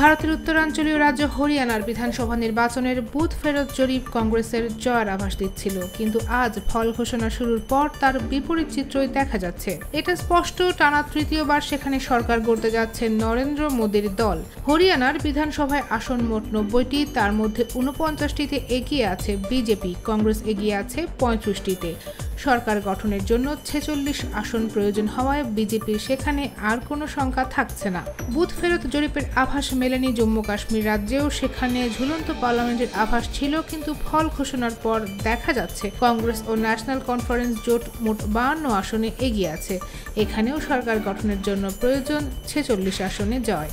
ভারতের উত্তরাঞ্চলীয় রাজ্য হরিয়ানার বিধানসভা নির্বাচনের বুথ ফেরত জরিপ কংগ্রেসের জয়ের আভাস দিচ্ছিল, কিন্তু আজ ফল ঘোষণা শুরুর পর তার বিপরীত চিত্রই দেখা যাচ্ছে। এটা স্পষ্ট, টানা তৃতীয়বার সেখানে সরকার গড়তে যাচ্ছে নরেন্দ্র মোদীর দল। হরিয়ানার বিধানসভায় আসন মোট 90টি, তার মধ্যে 49টিতে এগিয়ে আছে বিজেপি, কংগ্রেস এগিয়ে আছে 35টিতে। সরকার গঠনের জন্য 46 আসন প্রয়োজন হওয়ায় বিজেপির সেখানে আর কোনো শঙ্কা থাকছে না। বুথ ফেরত জরিপের আভাস মেলেনি জম্মু কাশ্মীর রাজ্যেও, সেখানে ঝুলন্ত পার্লামেন্টের আভাস ছিল, কিন্তু ফল ঘোষণার পর দেখা যাচ্ছে কংগ্রেস ও ন্যাশনাল কনফারেন্স জোট মোট 52 আসনে এগিয়ে আছে। এখানেও সরকার গঠনের জন্য প্রয়োজন 46 আসনে জয়।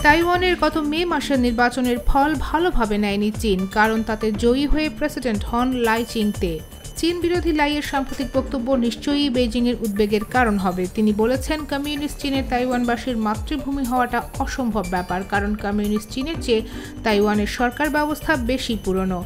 তাইওয়ানের গত মে মাসের নির্বাচনের ফল ভালোভাবে নেয়নি চীন, কারণ তাতে জয়ী হয়ে প্রেসিডেন্ট হন লাই চিং-তে। চীন বিরোধী লাইয়ের সাম্প্রতিক বক্তব্য নিশ্চয়ই বেইজিংয়ের উদ্বেগের কারণ হবে। তিনি বলেছেন, কমিউনিস্ট চীনের তাইওয়ানবাসীর মাতৃভূমি হওয়াটা অসম্ভব ব্যাপার, কারণ কমিউনিস্ট চীনের চেয়ে তাইওয়ানের সরকার ব্যবস্থা বেশি পুরনো।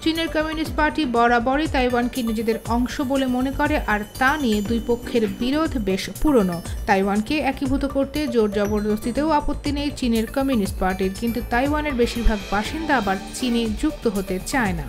চীনের কমিউনিস্ট পার্টি বরাবরই তাইওয়ানকে নিজেদের অংশ বলে মনে করে, আর তা নিয়ে দুই পক্ষের বিরোধ বেশ পুরনো। তাইওয়ানকে একীভূত করতে জোর জবরদস্তিতেও আপত্তি নেই চীনের কমিউনিস্ট পার্টির, কিন্তু তাইওয়ানের বেশিরভাগ বাসিন্দা আবার চীনে যুক্ত হতে চায় না।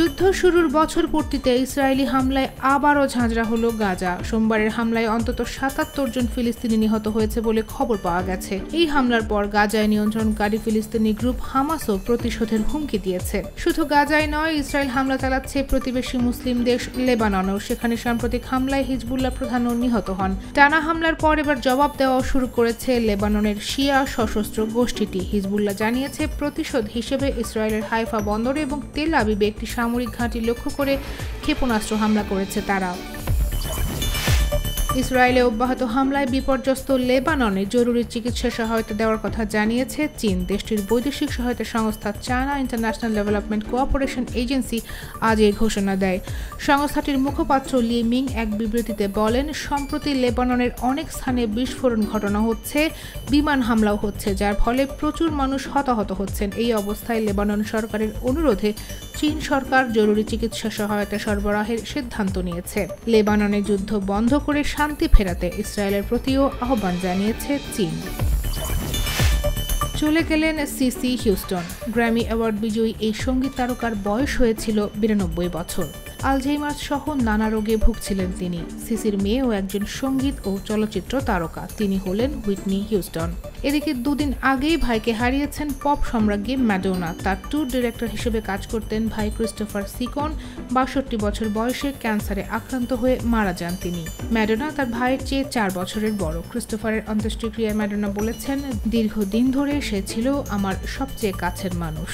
যুদ্ধ শুরুর বছর পূর্তিতে ইসরায়েলি হামলায় আবারও ঝাঁঝরা হলো গাজা। সোমবারের হামলায় অন্তত 77 জন ফিলিস্তিনি নিহত হয়েছে বলে খবর পাওয়া গেছে। এই হামলার পর গাজায় নিয়ন্ত্রণকারী ফিলিস্তিনি গ্রুপ হামাসও প্রতিশোধের হুমকি দিয়েছে। শুধু গাজায় নয়, ইসরায়েল হামলা চালাচ্ছে প্রতিবেশী মুসলিম দেশ লেবাননেও। সেখানে সাম্প্রতিক হামলায় হিজবুল্লাহ প্রধানও নিহত হন। টানা হামলার পর এবার জবাব দেওয়াও শুরু করেছে লেবাননের শিয়া সশস্ত্র গোষ্ঠীটি। হিজবুল্লাহ জানিয়েছে, প্রতিশোধ হিসেবে ইসরায়েলের হাইফা বন্দরে এবং তেল আবিবে একটি সামরিক ঘাঁটি লক্ষ্য করে ক্ষেপণাস্ত্র হামলা করেছে তারা। ইসরায়েলে অব্যাহত হামলায় বিপর্যস্ত লেবাননে জরুরি চিকিৎসা সহায়তা দেওয়ার কথা জানিয়েছে চীন। দেশটির বৈদেশিক সহায়তা সংস্থা China international development cooperation agency আজ এই ঘোষণা দেয়। সংস্থাটির মুখপাত্র লি মিং এক বিবৃতিতে বলেন, সম্প্রতি লেবাননের অনেক স্থানে বিস্ফোরণ ঘটনা হচ্ছে, বিমান হামলাও হচ্ছে, যার ফলে প্রচুর মানুষ হতাহত হচ্ছেন। এই অবস্থায় লেবানন সরকারের অনুরোধে চীন সরকার জরুরি চিকিৎসা সহায়তা সরবরাহের সিদ্ধান্ত নিয়েছে। লেবাননে যুদ্ধ বন্ধ করে শান্তি ফেরাতে ইসরায়েলের প্রতিও আহ্বান জানিয়েছে চীন। চলে গেলেন সিসি হিউস্টন। গ্র্যামি অ্যাওয়ার্ড বিজয়ী এই সঙ্গীত তারকার বয়স হয়েছিল 92 বছর। আলঝেইমার সহ নানা রোগে ভুগছিলেন তিনি। সিসির মেয়েও একজন সঙ্গীত ও চলচ্চিত্র তারকা, তিনি হলেন হুইটনি হিউস্টন। এদিকে দুদিন আগেই ভাইকে হারিয়েছেন পপ সম্রাজ্ঞী ম্যাডোনা। তার ট্যুর ডিরেক্টর হিসেবে কাজ করতেন ভাই ক্রিস্টোফার সিকন। 62 বছর বয়সে ক্যান্সারে আক্রান্ত হয়ে মারা যান তিনি। ম্যাডোনা তার ভাইয়ের চেয়ে 4 বছরের বড়। ক্রিস্টোফারের অন্ত্যেষ্টিক্রিয়ায় ম্যাডোনা বলেছেন, দীর্ঘদিন ধরে সে ছিল আমার সবচেয়ে কাছের মানুষ।